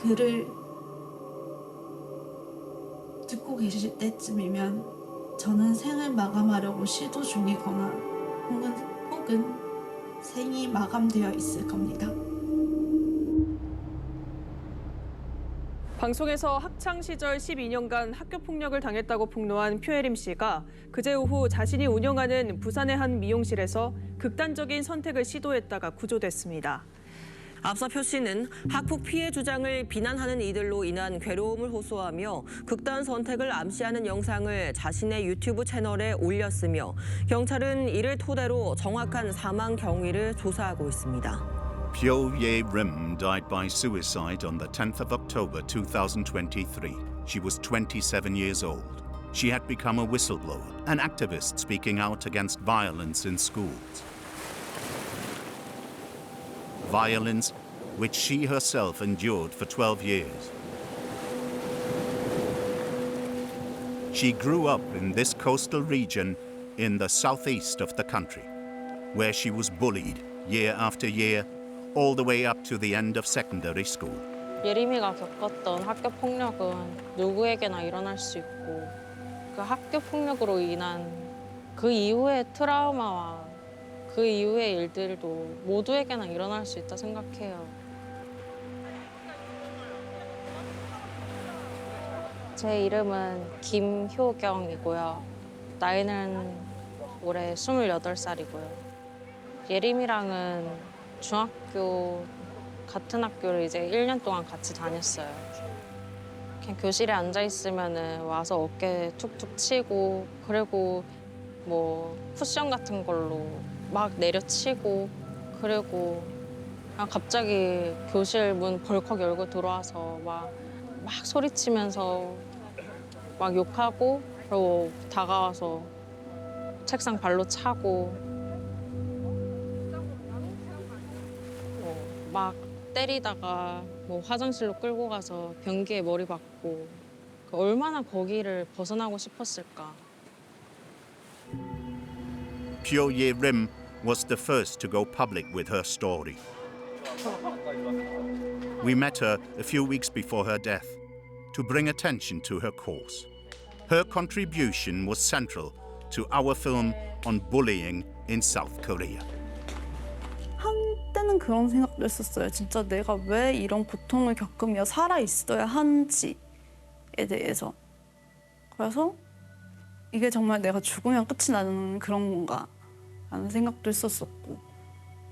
글을 듣고 계실 때쯤이면 저는 생을 마감하려고 시도 중이거나 혹은 생이 마감되어 있을 겁니다. 방송에서 학창 시절 12년간 학교 폭력을 당했다고 폭로한 표예림 씨가 그제 오후 자신이 운영하는 부산의 한 미용실에서 극단적인 선택을 시도했다가 구조됐습니다. 앞서 표 씨는 학폭 피해 주장을 비난하는 이들로 인한 괴로움을 호소하며 극단 선택을 암시하는 영상을 자신의 유튜브 채널에 올렸으며 경찰은 이를 토대로 정확한 사망 경위를 조사하고 있습니다. Pyo Ye Rim died by suicide on the 10th of October 2023. She was 27 years old. She had become a whistleblower, an activist speaking out against violence in schools. Violence which she herself endured for 12 years. She grew up in this coastal region in the southeast of the country, where she was bullied year after year, all the way up to the end of secondary school. 예림이가 겪었던 학교 폭력은 누구에게나 일어날 수 있고 그 학교 폭력으로 인한 그 이후의 트라우마와 그 이후의 일들도 모두에게나 일어날 수 있다 생각해요. 제 이름은 김효경이고요. 나이는 올해 28살이고요. 예림이랑은 중학교 같은 학교를 이제 1년 동안 같이 다녔어요. 그냥 교실에 앉아 있으면은 와서 어깨 툭툭 치고 그리고 뭐 쿠션 같은 걸로 막 내려치고 그리고 그냥 갑자기 교실 문 벌컥 열고 들어와서 막 소리치면서 막 욕하고 그리고 다가와서 책상 발로 차고 막 때리다가 뭐 화장실로 끌고 가서 변기에 머리 박고 얼마나 거기를 벗어나고 싶었을까. Pyo Ye Rim was the first to go public with her story. We met her a few weeks before her death to bring attention to her cause. Her contribution was central to our film on bullying in South Korea. 한때는 그런 생각도 했었어요. 진짜 내가 왜 이런 고통을 겪으며 살아 있어야 하는지에 대해서. 그래서 이게 정말 내가 죽으면 끝이 나는 그런 건가 라는 생각도 했었었고.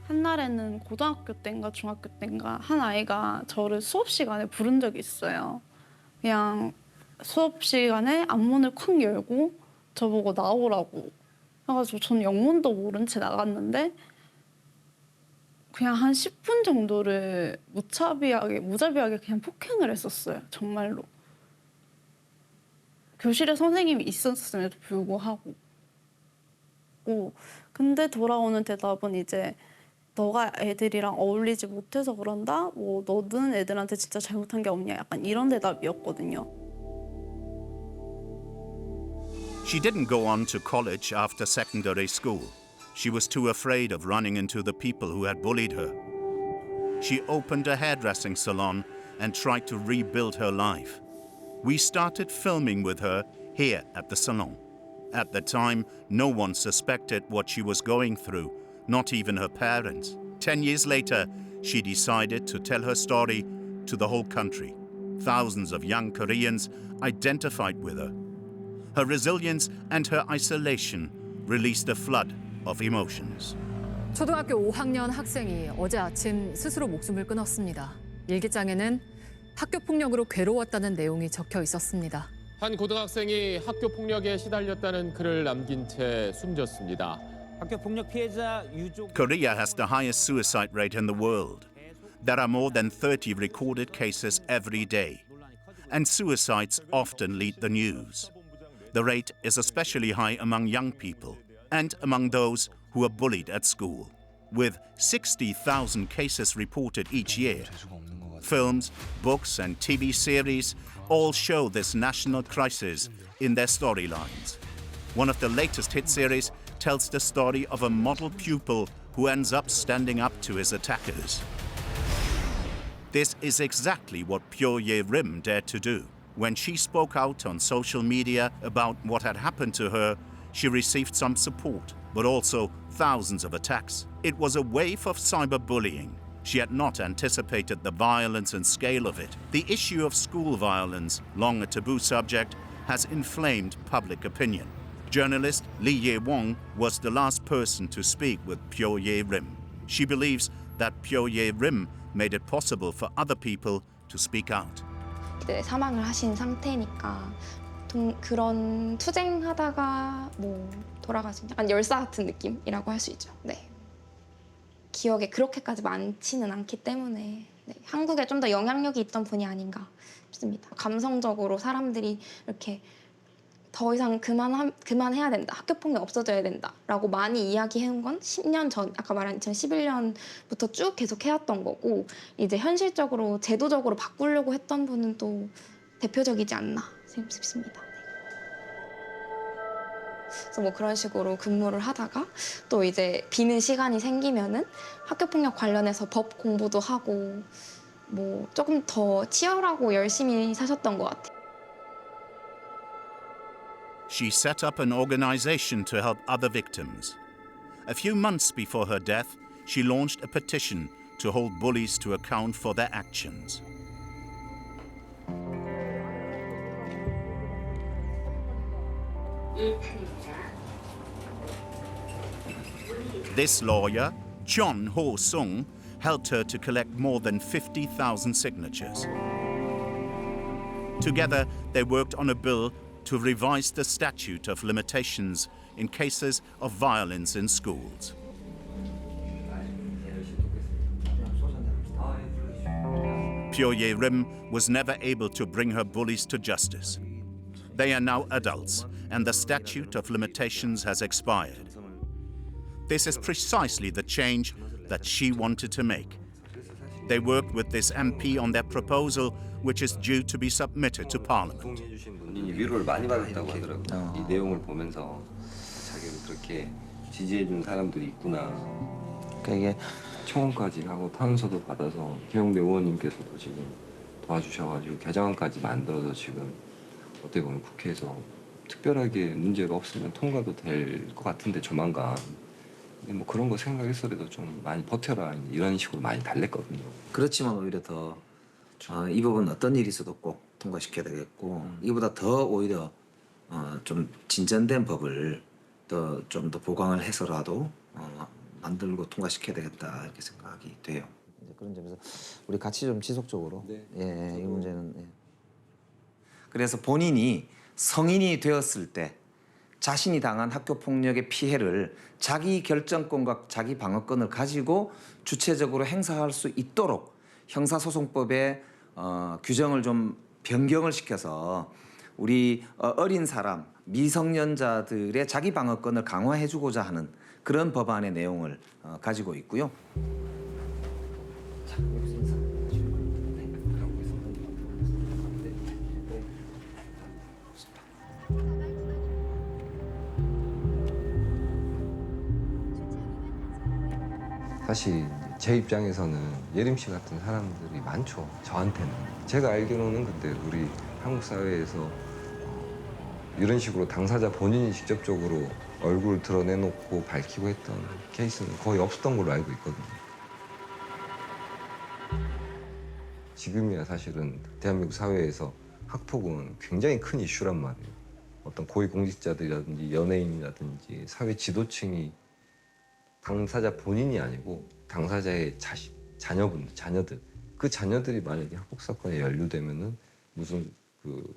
한날에는 고등학교 때인가 중학교 때인가 한 아이가 저를 수업 시간에 부른 적이 있어요. 그냥 수업 시간에 앞문을 콱 열고 저보고 나오라고. 그래가지고 저는 영문도 모른 채 나갔는데 그냥 한 10분 정도를 무자비하게 그냥 폭행을 했었어요. 정말로. 교실에 선생님이 있었음에도 불구하고. 근데 돌아오는 대답은 이제 너가 애들이랑 어울리지 못해서 그런다? 뭐 너는 애들한테 진짜 잘못한 게 없냐? 약간 이런 대답이었거든요. She didn't go on to college after secondary school. She was too afraid of running into the people who had bullied her. She opened a hairdressing salon and tried to rebuild her life. We started filming with her here at the salon. At the time, no one suspected what she was going through, not even her parents. 10 years later, she decided to tell her story to the whole country. Thousands of young Koreans identified with her. Her resilience and her isolation released a flood of emotions. 초등학교 5학년 학생이 어제 아침 스스로 목숨을 끊었습니다. 일기장에는 학교 폭력으로 괴로웠다는 내용이 적혀 있었습니다. 한 고등학생이 학교 폭력에 시달렸다는 글을 남긴 채 숨졌습니다. 학교 폭력 피해자 유족 Korea has the highest suicide rate in the world. There are more than 30 recorded cases every day. And suicides often lead the news. The rate is especially high among young people and among those who are bullied at school, with 60,000 cases reported each year. Films, books, and TV series all show this national crisis in their storylines. One of the latest hit series tells the story of a model pupil who ends up standing up to his attackers. This is exactly what Pyo Ye Rim dared to do. When she spoke out on social media about what had happened to her, she received some support, but also thousands of attacks. It was a wave of cyberbullying. She had not anticipated the violence and scale of it. The issue of school violence, long a taboo subject, has inflamed public opinion. Journalist Lee Ye-wong was the last person to speak with Pyo Ye Rim. She believes that Pyo Ye Rim made it possible for other people to speak out. 이제 사망을 하신 상태니까 그런 투쟁하다가 뭐 돌아가신 약간 열사 같은 느낌이라고 할 수 있죠. 네. 기억에 그렇게까지 많지는 않기 때문에 네, 한국에 좀 더 영향력이 있던 분이 아닌가 싶습니다. 감성적으로 사람들이 이렇게 더 이상 그만해야 된다. 학교폭력 없어져야 된다라고 많이 이야기해온 건 10년 전, 아까 말한 2011년부터 쭉 계속 해왔던 거고 이제 현실적으로 제도적으로 바꾸려고 했던 분은 또 대표적이지 않나 싶습니다. 그래서 뭐 그런 식으로 근무를 하다가 또 이제 비는 시간이 생기면은 학교폭력 관련해서 법 공부도 하고 뭐 조금 더 치열하고 열심히 사셨던 것 같아요. She set up an organization to help other victims. A few months before her death, she launched a petition to hold bullies to account for their actions. This lawyer, Chon Ho-sung, helped her to collect more than 50,000 signatures. Together, they worked on a bill to revise the statute of limitations in cases of violence in schools. Pyo Ye Rim was never able to bring her bullies to justice. They are now adults, and the statute of limitations has expired. This is precisely the change that she wanted to make. They worked with this MP on their proposal, which is due to be submitted to Parliament. 본인이 위로를 많이 받았다고 하더라고요. 이 내용을 보면서 자기를 그렇게 지지해준 사람들이 있구나. 그러니까 이게 청원까지 하고 탄원서도 받아서 김영대 의원님께서도 지금 도와주셔가지고 개정안까지 만들어서 지금 어떻게 보면 국회에서 특별하게 문제가 없으면 통과도 될 것 같은데 조만간. 근데 뭐 그런 거 생각했어도 좀 많이 버텨라 이런 식으로 많이 달랬거든요. 그렇지만 오히려 더 이 부분 어떤 일이 있어도 꼭 통과시켜야 되겠고 이보다 더 오히려 좀 진전된 법을 좀 더 보강을 해서라도 만들고 통과시켜야 되겠다 이렇게 생각이 돼요. 이제 그런 점에서 우리 같이 좀 지속적으로 이 문제는 그래서 본인이 성인이 되었을 때 자신이 당한 학교 폭력의 피해를 자기 결정권과 자기 방어권을 가지고 주체적으로 행사할 수 있도록 형사소송법의 규정을 좀 변경을 시켜서 우리 어린 사람, 미성년자들의 자기 방어권을 강화해주고자 하는 그런 법안의 내용을 가지고 있고요. 사실 제 입장에서는 예림 씨 같은 사람들이 많죠. 저한테는. 제가 알기로는 근데 우리 한국 사회에서 이런 식으로 당사자 본인이 직접적으로 얼굴 드러내놓고 밝히고 했던 케이스는 거의 없었던 걸로 알고 있거든요. 지금이야 사실은 대한민국 사회에서 학폭은 굉장히 큰 이슈란 말이에요. 어떤 고위공직자들이라든지 연예인이라든지 사회 지도층이 당사자 본인이 아니고 당사자의 자녀들 그 자녀들이 만약에 학폭 사건에 연루되면은 무슨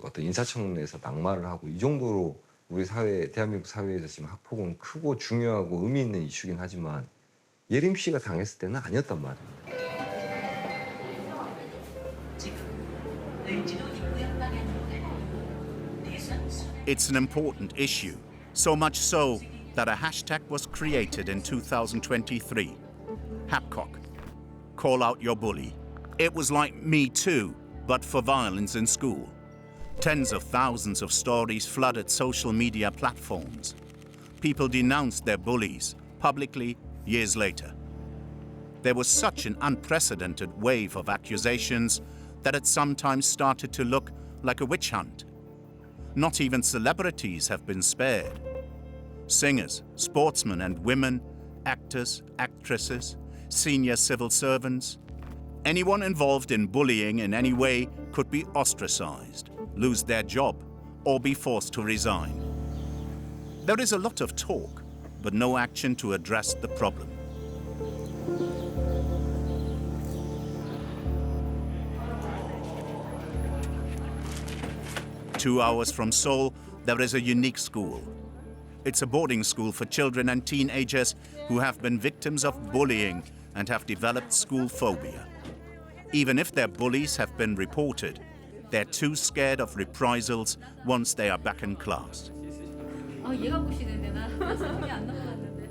어떤 인사청문회에서 낙마를 하고 이 정도로 우리 사회 대한민국 사회에서 지금 학폭은 크고 중요하고 의미 있는 이슈긴 하지만 예림 씨가 당했을 때는 아니었단 말이에요. It's an important issue, so much so that a hashtag was created in 2023. Hapcock. Call out your bully. It was like Me Too, but for violence in school. Tens of thousands of stories flooded social media platforms. People denounced their bullies publicly years later. There was such an unprecedented wave of accusations that it sometimes started to look like a witch hunt. Not even celebrities have been spared. Singers, sportsmen and women, actors, actresses, senior civil servants. Anyone involved in bullying in any way could be ostracized, lose their job, or be forced to resign. There is a lot of talk, but no action to address the problem. Two hours from Seoul, there is a unique school. It's a boarding school for children and teenagers who have been victims of bullying and have developed school phobia. Even if their bullies have been reported, they're too scared of reprisals once they are back in class. 얘가 보시는데 나 성이 안 넘어갔는데.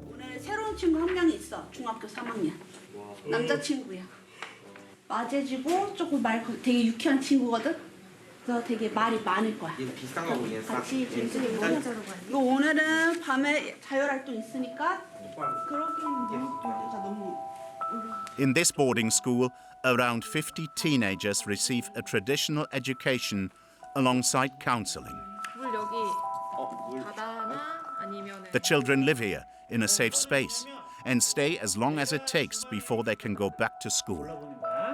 오늘 새로운 친구 한 명이 있어. 중학교 3학년. 남자친구야. 맞아지고 조금 되게 유쾌한 친구거든. 그래서 되게 말이 많을 거야. 비싼 거 보니 같이 재밌게 이거 오늘은 밤에 자율활동 있으니까 그러기에는 내가 너무 In this boarding school, around 50 teenagers receive a traditional education alongside counseling. 물 여기 바다나 아니면 The children live here in a safe space and stay as long as it takes before they can go back to school.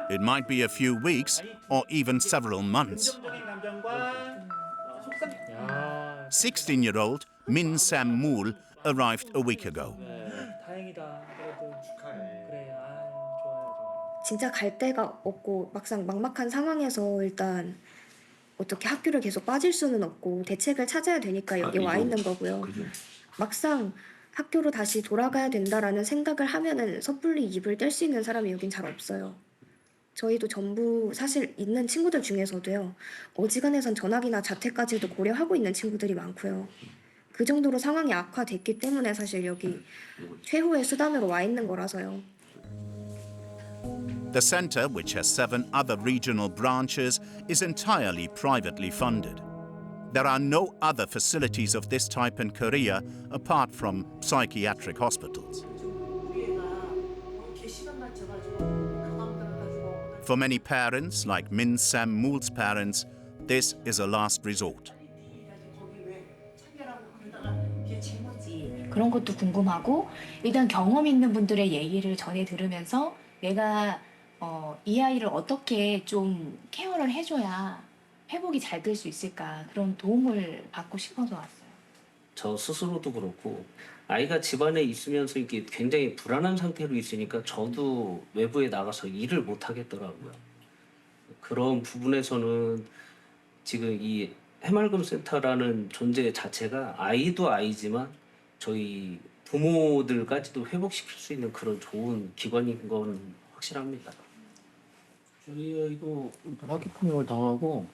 It might be a few weeks or even several months. 16-year-old Min Sam-mool arrived a week ago. 진짜 갈 데가 없고 막상 막막한 상황에서 일단 어떻게 학교를 계속 빠질 수는 없고 대책을 찾아야 되니까 여기 와 있는 거고요. 막상 학교로 다시 돌아가야 된다라는 생각을 하면은 섣불리 입을 뗄 수 있는 사람이 여긴 잘 없어요. 저희도 전부 사실 있는 친구들 중에서도요. 어지간해선 전학이나 자퇴까지도 고려하고 있는 친구들이 많고요. 그 정도로 상황이 악화됐기 때문에 사실 여기 최후의 수단으로 와 있는 거라서요. The center, which has 7 other regional branches, is entirely privately funded. There are no other facilities of this type in Korea apart from psychiatric hospitals. For many parents, like Min Sam-mool's parents, this is a last resort. 그런 것도 궁금하고 일단 경험 있는 분들의 얘기를 전해 들으면서 내가 이 아이를 어떻게 좀 케어를 해줘야 회복이 잘 될 수 있을까 그런 도움을 받고 싶어서 왔어요. 저 스스로도 그렇고 아이가 집안에 있으면서 이게 굉장히 불안한 상태로 있으니까 저도 외부에 나가서 일을 못 하겠더라고요. 그런 부분에서는 지금 이 해맑음 센터라는 존재 자체가 아이도 아이지만 저희 부모들까지도 회복시킬 수 있는 그런 좋은 기관인 건 확실합니다. 저희 아이도 학교 폭력을 당하고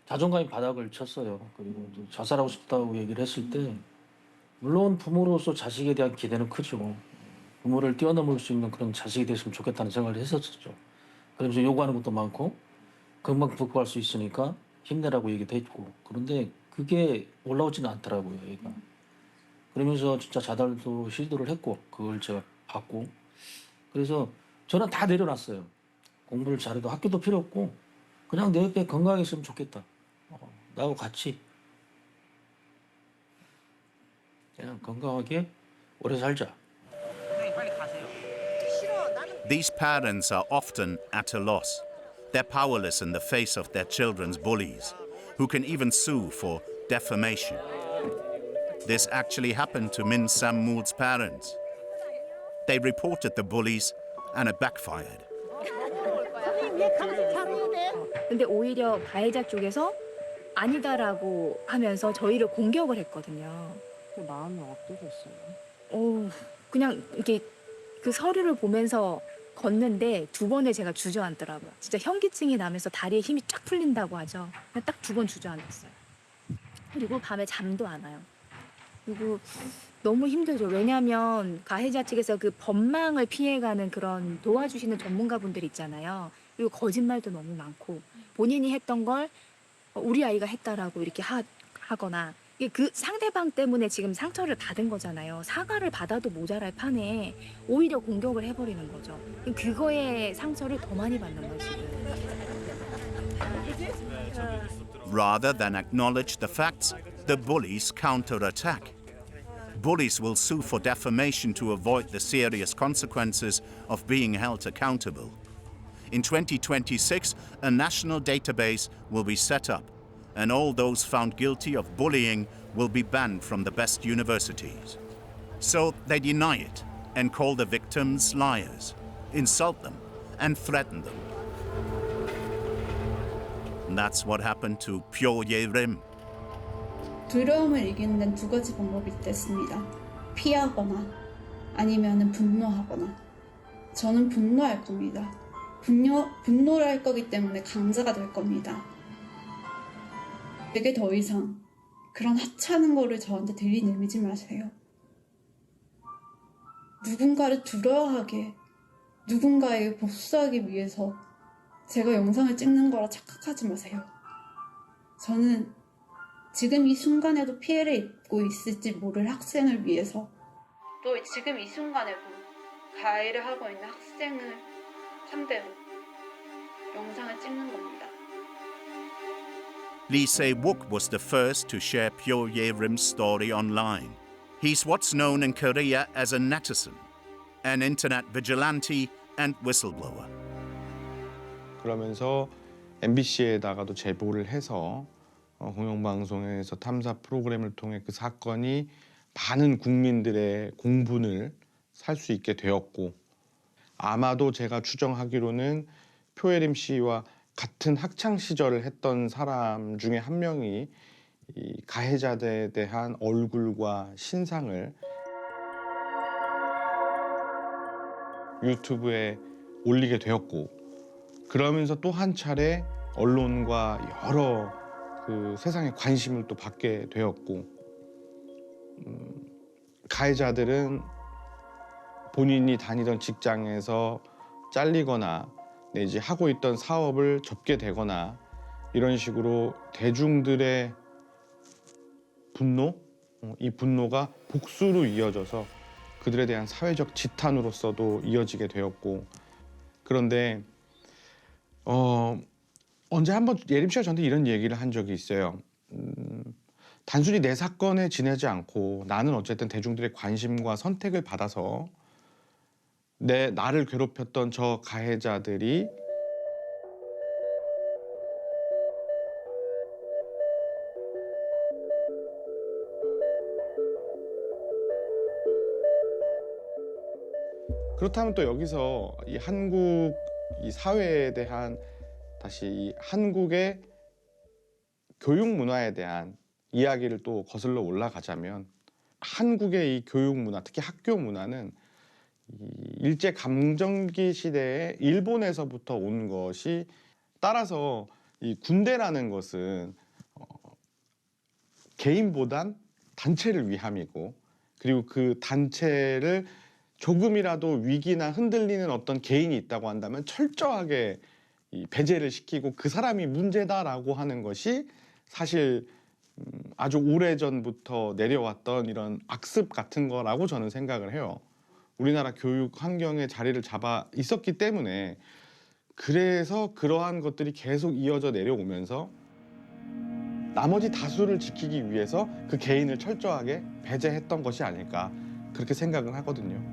자존감이 바닥을 쳤어요. 그리고 또 자살하고 싶다고 얘기를 했을 때 물론 부모로서 자식에 대한 기대는 크죠. 부모를 뛰어넘을 수 있는 그런 자식이 됐으면 좋겠다는 생각을 했었죠. 그러면서 요구하는 것도 많고 금방 극복할 수 있으니까 힘내라고 얘기도 했고 그런데 그게 올라오지는 않더라고요. 얘가. 그러면서 진짜 자살도 시도를 했고 그걸 제가 봤고 그래서 저는 다 내려놨어요. 공부를 잘해도 학교도 필요 없고 그냥 내 옆에 건강하게 있으면 좋겠다. 나하고 같이 그냥 건강하게 오래 살자. These parents are often at a loss. They're powerless in the face of their children's bullies, who can even sue for defamation. This actually happened to Min Sam-mool's parents. They reported the bullies and it backfired. 근데 오히려 가해자 쪽에서 아니다라고 하면서 저희를 공격을 했거든요. 마음이 어떠셨어요? 그냥 이렇게 그 서류를 보면서 걷는데 2번을 제가 주저앉더라고요. 진짜 현기증이 나면서 다리에 힘이 쫙 풀린다고 하죠. 그냥 딱 2번 주저앉았어요. 그리고 밤에 잠도 안 와요. 그리고 너무 힘들죠. 왜냐하면 가해자 측에서 그 법망을 피해가는 그런 도와주시는 전문가분들 있잖아요. 그리고 거짓말도 너무 많고 본인이 했던 걸 우리 아이가 했다라고 이렇게 하거나 그 상대방 때문에 지금 상처를 받은 거잖아요. 사과를 받아도 모자랄 판에 오히려 공격을 해버리는 거죠. 그거에 상처를 더 많이 받는 거지. Rather than acknowledge the facts, the bullies counterattack. Bullies will sue for defamation to avoid the serious consequences of being held accountable. In 2026, a national database will be set up, and all those found guilty of bullying will be banned from the best universities. So they deny it and call the victims liars, insult them, and threaten them. And that's what happened to Pyo Ye-rim. 두려움을 이기는 데는 두 가지 방법이 있겠습니다. 피하거나 아니면 분노하거나. 저는 분노할 겁니다. 분노를 할 거기 때문에 강자가 될 겁니다. 되게 더 이상 그런 하찮은 거를 저한테 들이내미지 마세요. 누군가를 두려워하게, 누군가에게 복수하기 위해서 제가 영상을 찍는 거라 착각하지 마세요. 저는 지금 이 순간에도 피해를 입고 있을지 모를 학생을 위해서, 또 지금 이 순간에도 가해를 하고 있는 학생을 상대로 영상을 찍는 겁니다. Lee Se-wook was the first to share Pyo Ye-rim's story online. He's what's known in Korea as a netizen, an internet vigilante and whistleblower. 그러면서 MBC에다가도 제보를 해서 공영방송에서 탐사 프로그램을 통해 그 사건이 많은 국민들의 공분을 살 수 있게 되었고, 아마도 제가 추정하기로는 표예림 씨와 같은 학창 시절을 했던 사람 중에 한 명이 이 가해자들에 대한 얼굴과 신상을 유튜브에 올리게 되었고, 그러면서 또 한 차례 언론과 여러 그 세상의 관심을 또 받게 되었고, 가해자들은 본인이 다니던 직장에서 잘리거나 내지 하고 있던 사업을 접게 되거나 이런 식으로 대중들의 분노, 이 분노가 복수로 이어져서 그들에 대한 사회적 지탄으로서도 이어지게 되었고, 그런데 언제 한번 예림 씨가 저한테 이런 얘기를 한 적이 있어요. 단순히 내 사건에 지내지 않고 나는 어쨌든 대중들의 관심과 선택을 받아서 나를 괴롭혔던 저 가해자들이 그렇다면 또 여기서 이 한국 이 사회에 대한 다시 이 한국의 교육 문화에 대한 이야기를 또 거슬러 올라가자면, 한국의 이 교육 문화, 특히 학교 문화는 이 일제 감정기 시대에 일본에서부터 온 것이, 따라서 이 군대라는 것은 개인보단 단체를 위함이고, 그리고 그 단체를 조금이라도 위기나 흔들리는 어떤 개인이 있다고 한다면 철저하게 배제를 시키고 그 사람이 문제다라고 하는 것이 사실 아주 오래전부터 내려왔던 이런 악습 같은 거라고 저는 생각을 해요. 우리나라 교육 환경에 자리를 잡아 있었기 때문에, 그래서 그러한 것들이 계속 이어져 내려오면서 나머지 다수를 지키기 위해서 그 개인을 철저하게 배제했던 것이 아닐까, 그렇게 생각을 하거든요.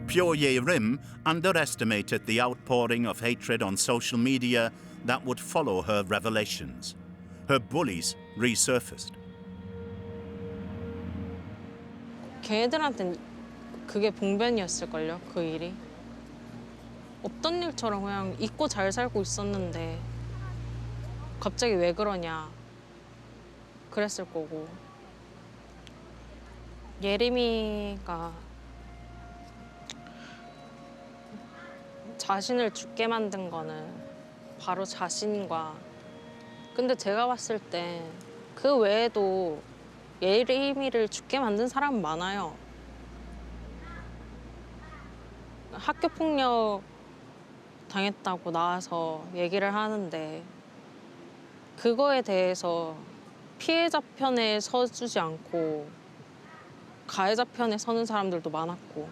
Pyo Ye-rim underestimated the outpouring of hatred on social media that would follow her revelations. Her bullies resurfaced. 걔네들한텐 그게 봉변이었을걸요, 그 일이. 없던 일처럼 그냥 잊고 잘 살고 있었는데 갑자기 왜 그러냐 그랬을 거고. 예림이가 자신을 죽게 만든 거는 바로 자신과, 근데 제가 봤을 때 그 외에도 예림이를 죽게 만든 사람은 많아요. 학교 폭력 당했다고 나와서 얘기를 하는데 그거에 대해서 피해자 편에 서주지 않고 가해자 편에 서는 사람들도 많았고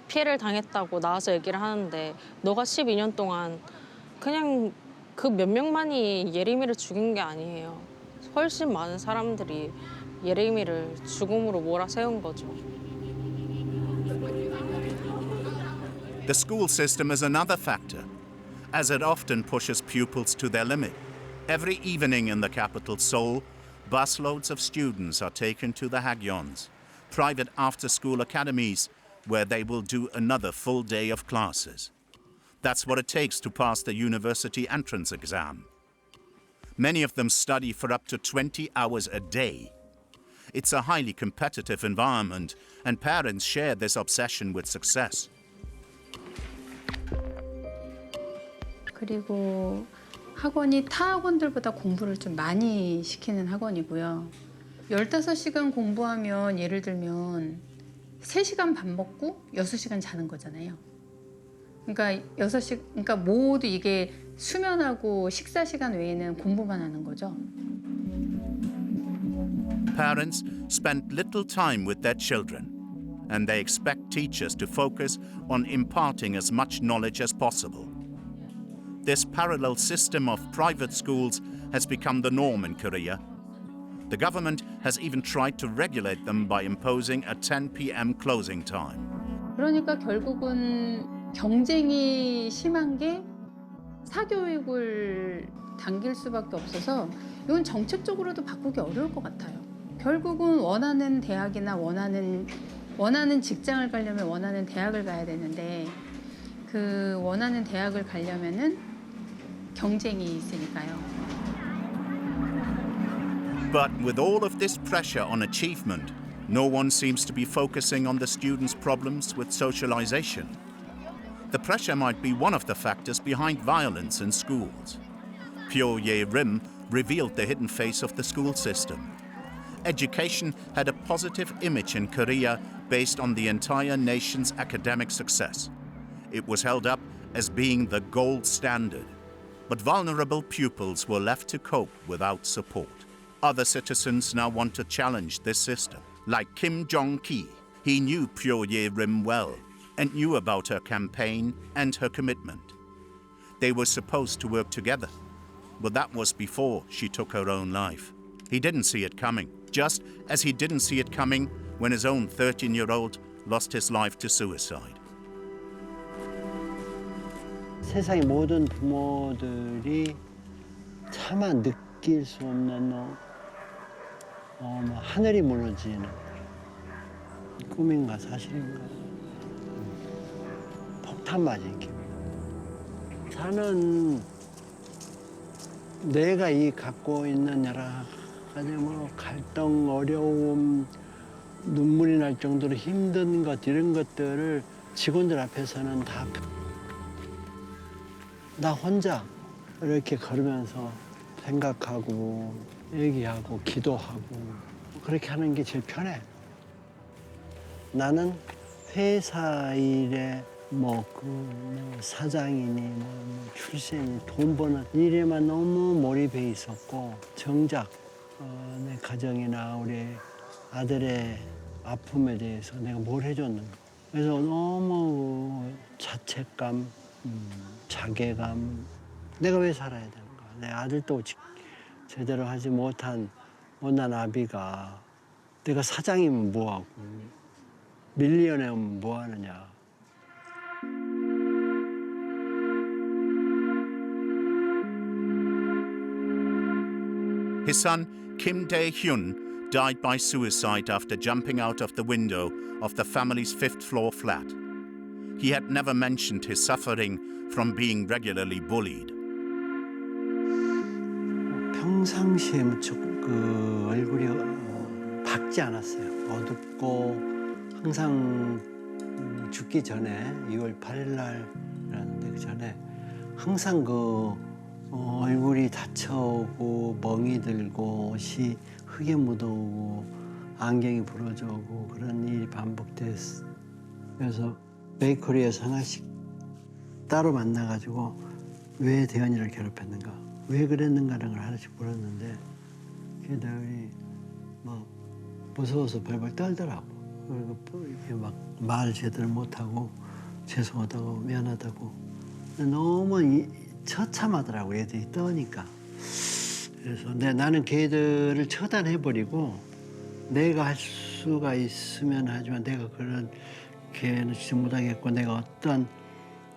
피해를 당했다고 나와서 얘기를 하는데 너가 12년 동안 그냥 그 몇 명만이 예림이를 죽인 게 아니에요. 훨씬 많은 사람들이 예림이를 죽음으로 몰아세운 거죠. The school system is another factor, as it often pushes pupils to their limit. Every evening in the capital, Seoul, busloads of students are taken to the Hagyons, private after-school academies, where they will do another full day of classes. That's what it takes to pass the university entrance exam. Many of them study for up to 20 hours a day. It's a highly competitive environment, and parents share this obsession with success. 그리고 학원이 타 학원들보다 공부를 좀 많이 시키는 학원이고요. 15시간 공부하면 예를 들면 3시간 밥 먹고 6시간 자는 거잖아요. 그러니까 모두 이게 수면하고 식사 시간 외에는 공부만 하는 거죠. Parents spend little time with their children, and they expect teachers to focus on imparting as much knowledge as possible. This parallel system of private schools has become the norm in Korea. The government has even tried to regulate them by imposing a 10 p.m. closing time. 그러니까 결국은 경쟁이 심한 게 사교육을 당길 수밖에 없어서 이건 정책적으로도 바꾸기 어려울 것 같아요. 결국은 원하는 대학이나 원하는 직장을 가려면 원하는 대학을 가야 되는데 그 원하는 대학을 가려면은 경쟁이 있으니까요. But with all of this pressure on achievement, no one seems to be focusing on the students' problems with socialization. The pressure might be one of the factors behind violence in schools. Pyo Ye-rim revealed the hidden face of the school system. Education had a positive image in Korea based on the entire nation's academic success. It was held up as being the gold standard. But vulnerable pupils were left to cope without support. Other citizens now want to challenge this system. Like Kim Jong-ki, he knew Pyo Ye-rim well and knew about her campaign and her commitment. They were supposed to work together, but that was before she took her own life. He didn't see it coming, just as he didn't see it coming when his own 13-year-old lost his life to suicide. 세상의 모든 부모들이 차마 느낄 수 없는 하늘이 무너지는 꿈인가 사실인가 폭탄 맞은 기분. 저는 내가 갖고 있는 여러 가지 갈등, 어려움, 눈물이 날 정도로 힘든 것 이런 것들을 직원들 앞에서는 다 나 혼자 이렇게 걸으면서 생각하고 얘기하고 기도하고 그렇게 하는 게 제일 편해. 나는 회사 일에 사장이니 출세니 돈 버는 일에만 너무 몰입해 있었고 정작 내 가정이나 우리 아들의 아픔에 대해서 내가 뭘 해줬는가. 그래서 너무 자책감, 자괴감, 내가 왜 살아야 되는가. 내 아들도 제대로 하지 못한 못난 아비가 내가 사장이면 뭐하고 밀리언이면 뭐하느냐. His son, Kim Dae-hyun, died by suicide after jumping out of the window of the family's 5th floor flat. He had never mentioned his suffering from being regularly bullied. 평상시에 무척 얼굴이 밝지 않았어요. 어둡고 항상 죽기 전에 2월 8일 날이라는데 그 전에 항상 얼굴이 다쳐오고 멍이 들고 옷이 흙에 묻어오고 안경이 부러져오고 그런 일이 반복됐어. 그래서 베이커리에서 하나씩 따로 만나가지고 왜 대현이를 괴롭혔는가, 왜 그랬는가라는 걸 하나씩 물었는데 걔들이 뭐 무서워서 벌벌 떨더라고. 그리고 이렇게 막 말 제대로 못하고 죄송하다고 미안하다고 너무 처참하더라고 애들이 떠니까. 그래서 나는 걔들을 처단해버리고 내가 할 수가 있으면 하지만 내가 그런 걔는 진짜 못하겠고 내가 어떤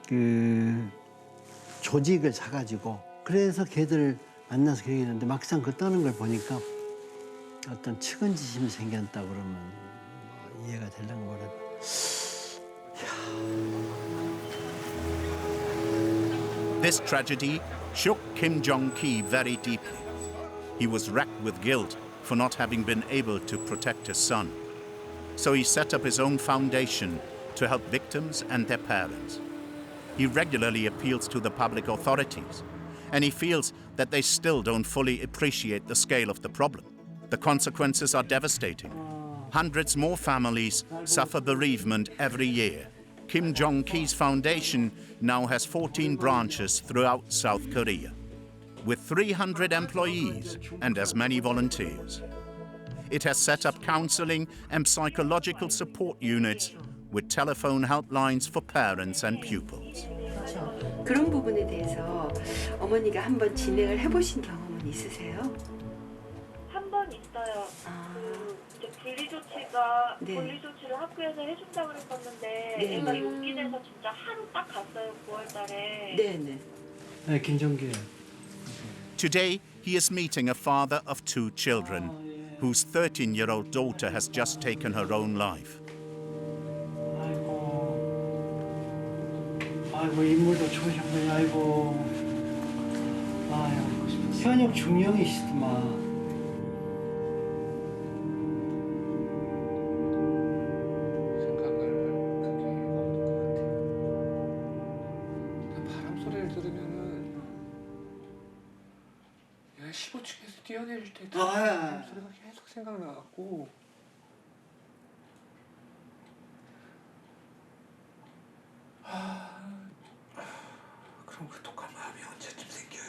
그 조직을 사가지고 그래서 걔들을 만나서 얘기했는데 막상 그 떠는 걸 보니까 어떤 측은지심이 생겼다 그러면 뭐 이해가 되려고 모르겠다. This tragedy shook Kim Jong-ki very deeply. He was racked with guilt for not having been able to protect his son. So he set up his own foundation to help victims and their parents. He regularly appeals to the public authorities, and he feels that they still don't fully appreciate the scale of the problem. The consequences are devastating. Hundreds more families suffer bereavement every year. Kim Jong-ki's foundation now has 14 branches throughout South Korea, with 300 employees and as many volunteers. It has set up counseling and psychological support units with telephone helplines for parents and pupils. 그런 부분에 대해서 어머니가 한번 진행을 해보신 경험은 있으세요? 한 번 있어요. 그 이제 분리조치가 분리조치를 학교에서 해준다고 했었는데 애가 용기 내서 진짜 하루 딱 갔어요. 9월달에. 네네. 네, 김정규. Today, he is meeting a father of 2 children, whose 13-year-old daughter has just taken her own life. 아이고 인물도 좋으셨군요. 아이고. 아유 현역 중령이시더만. 바람 소리를 들으면은 15층에서 뛰어내릴 때 바람 소리가 계속 생각나갖고. 그럼 그 독한 마음이 언제쯤 생겨요?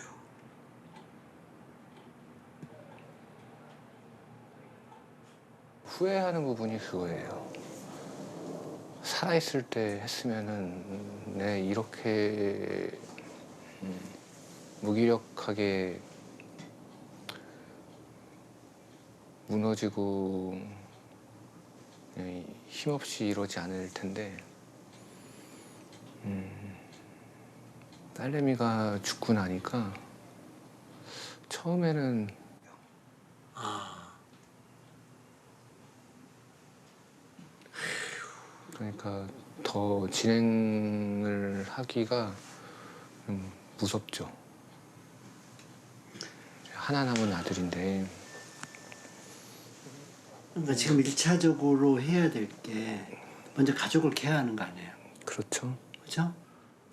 후회하는 부분이 그거예요. 살아있을 때 했으면은 내 이렇게 무기력하게 무너지고 힘없이 이러지 않을 텐데 딸내미가 죽고 나니까 처음에는 그러니까 더 진행을 하기가 무섭죠. 하나 남은 아들인데. 그러니까 지금 1차적으로 해야 될 게 먼저 가족을 케어하는 거 아니에요? 그렇죠. 그렇죠?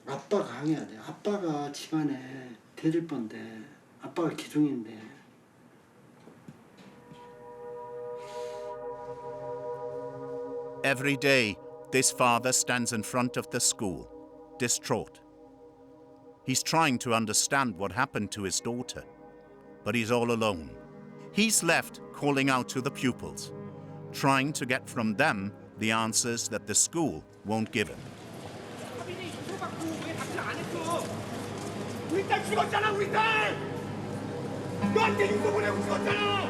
아빠가 강해야 돼요. 아빠가 집안에 대들보인데 아빠가 기둥인데. Every day, this father stands in front of the school, distraught. He's trying to understand what happened to his daughter, but he's all alone. He's left calling out to the pupils, trying to get from them the answers that the school won't give him. 우리 딸 죽었잖아, 우리 딸! 너한테 유서 보내고 죽었잖아!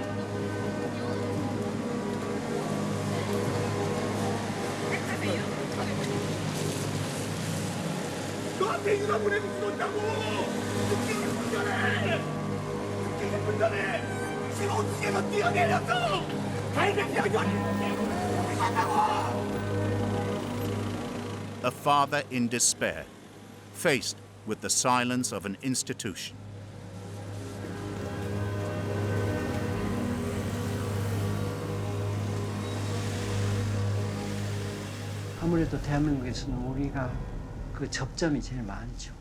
너한테 유서 보내고 죽었다고! 죽기는 분전해! 죽기는 분전해! 15층에서 뛰어내렸어! 발견되기 전에 간다고! A father in despair, faced with the silence of an institution. 아무래도 대한민국에서는 우리가 그 접점이 제일 많죠.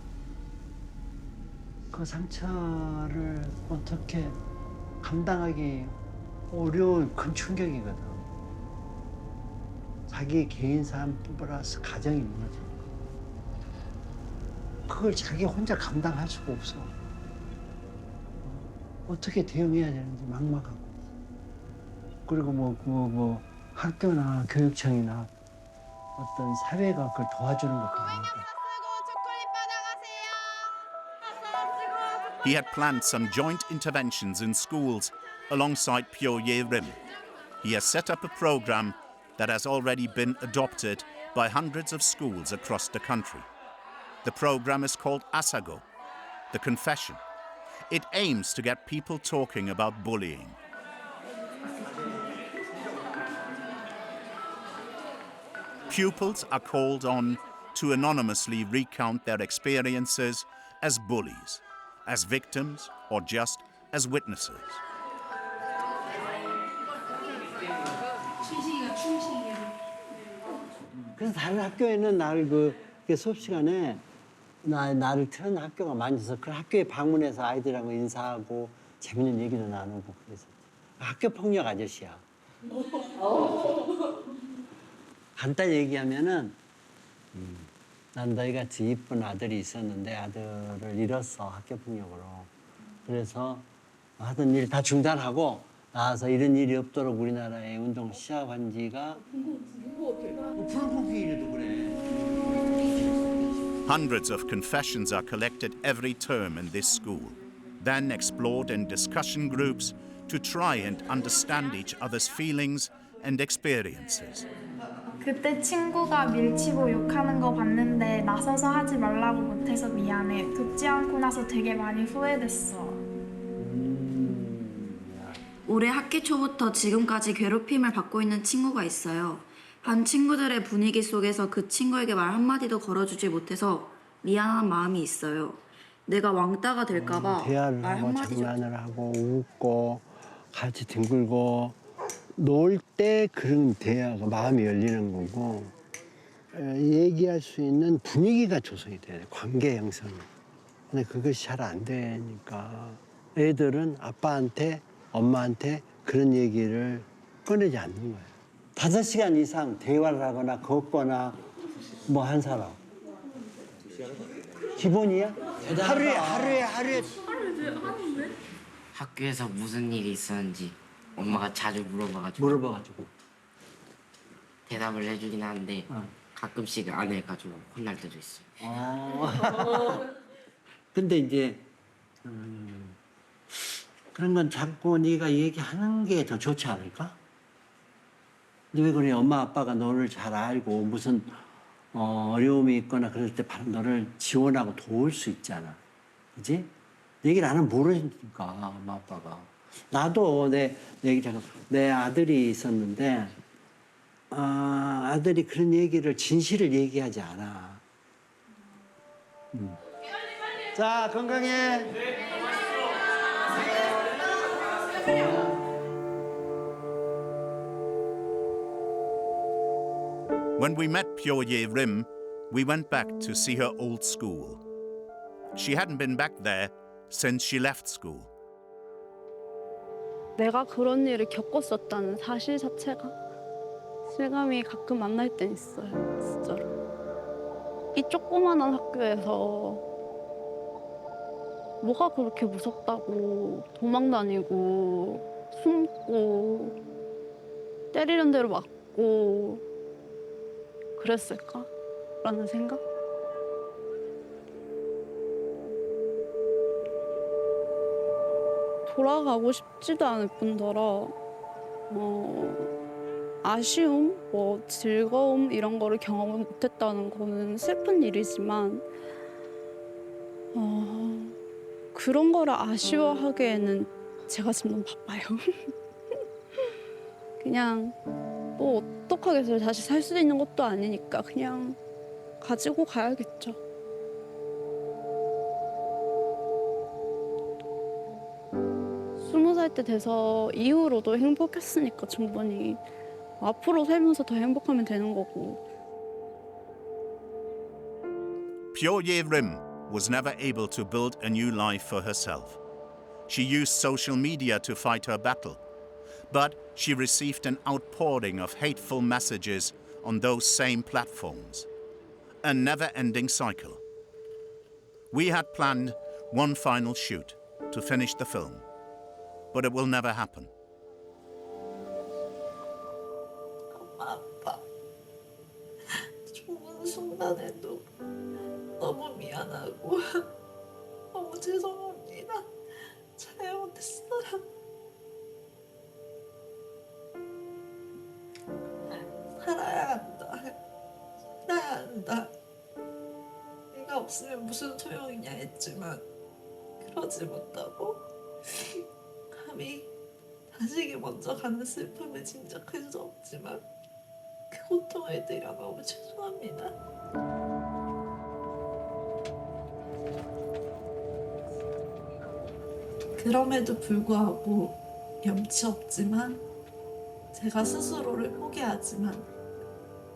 그 상처를 어떻게 감당하기 어려운 큰 충격이거든. 자기 개인 삶 플러스 가정이 무너져. 그걸 자기 혼자 감당할 수가 없어. 어떻게 대응해야 되는지 막막하고. 그리고 뭐 학교나 교육청이나 어떤 사회가 그걸 도와주는 것도 아니고. He had planned some joint interventions in schools alongside Pyo-Ye Rim. He has set up a program that has already been adopted by hundreds of schools across the country. The program is called Asago, the Confession. It aims to get people talking about bullying. Pupils are called on to anonymously recount their experiences as bullies, as victims, or just as witnesses. 그래서 다른 학교에는 나를 그 수업 시간에 나를 틀은 학교가 많이 있어서 그 학교에 방문해서 아이들하고 인사하고 재밌는 얘기도 나누고 그래서 학교 폭력 아저씨야. 간단히 얘기하면은 난 너희같이 이쁜 아들이 있었는데 아들을 잃었어 학교 폭력으로. 그래서 하던 일 다 중단하고 나와서 이런 일이 없도록 우리나라의 운동 시작한 지가 불공평일도 그래. Hundreds of confessions are collected every term in this school, then explored in discussion groups to try and understand each other's feelings and experiences. 그때 친구가 밀치고 욕하는 거 봤는데 나서서 하지 말라고 못해서 미안해. 듣지 않고 나서 되게 많이 후회됐어. 올해 학기 초부터 지금까지 괴롭힘을 받고 있는 친구가 있어요. 반 친구들의 분위기 속에서 그 친구에게 말 한마디도 걸어주지 못해서 미안한 마음이 있어요. 내가 왕따가 될까 봐 대화를 말 하고 한마디도 장난을 하고 웃고 같이 뒹굴고 놀 때 그런 대화가 마음이 열리는 거고 얘기할 수 있는 분위기가 조성이 돼야 돼. 관계 형성이. 근데 그것이 잘 안 되니까 애들은 아빠한테 엄마한테 그런 얘기를 꺼내지 않는 거예요. 5시간 이상 대화를 하거나 걷거나 뭐 한 사람. 기본이야? 하루에 학교에서 무슨 일이 있었는지 엄마가 자주 물어봐가지고 대답을 해주긴 하는데 가끔씩 안 해가지고 혼날 때도 있어요. 근데 이제 그런 건 자꾸 네가 얘기하는 게 더 좋지 않을까? 근데 왜 그래? 엄마 아빠가 너를 잘 알고 무슨 어려움이 있거나 그럴 때 바로 너를 지원하고 도울 수 있잖아. 그지? 얘기를 안 하면 모르니까 엄마 아빠가. 나도 내 아들이 있었는데 아들이 그런 얘기를 진실을 얘기하지 않아. 자, 건강해. When we met Pyo-Ye Rim, we went back to see her old school. She hadn't been back there since she left school. 내가 그런 일을 겪었었다는 사실 자체가 실감이 가끔 안 날 땐 있어요, 진짜로. 이 조그만한 학교에서 뭐가 그렇게 무섭다고 도망 다니고 숨고 때리는 대로 맞고 그랬을까? 라는 생각? 돌아가고 싶지도 않을 뿐더러 아쉬움, 즐거움 이런 거를 경험을 못했다는 거는 슬픈 일이지만 그런 거를 아쉬워하기에는 제가 지금 너무 바빠요. 그냥 어떡하겠어요. 다시 살 수 있는 것도 아니니까 그냥 가지고 가야겠죠. 살 때 돼서 이후로도 행복했으니까 충분히 앞으로 살면서 더 행복하면 되는 거고. Pyo-Ye Rim was never able to build a new life for herself. She used social media to fight her battle, but she received an outpouring of hateful messages on those same platforms. A never-ending cycle. We had planned one final shoot to finish the film, but it will never happen. 엄마 아빠 좋은 순간에도 너무 미안하고 너무 죄송합니다. 잘못했어요. 살아야 한다. 살아야 한다. 네가 없으면 무슨 소용이냐 했지만 그러지 못하고 감히 자식이 먼저 가는 슬픔을 짐작할 수 없지만 그 고통을 드려 너무 죄송합니다. 그럼에도 불구하고 염치 없지만 제가 스스로를 포기하지만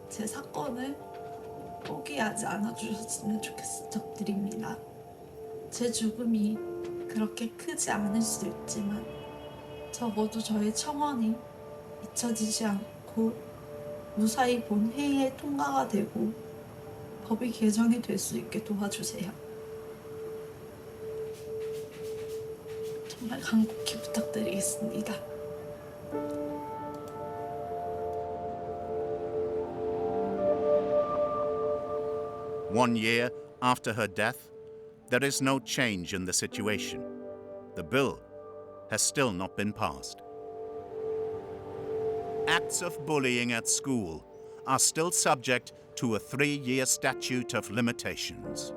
제 사건을 포기하지 않아 주셨으면 좋겠습니다. 제 죽음이 그렇게 크지 않을 수 있지만 적어도 저의 청원이 잊혀지지 않고 무사히 본 회의에 통과가 되고 법이 개정이 될 수 있게 도와주세요. 정말 간곡히 부탁드리겠습니다. One year after her death, there is no change in the situation. The bill has still not been passed. Acts of bullying at school are still subject to a 3-year statute of limitations.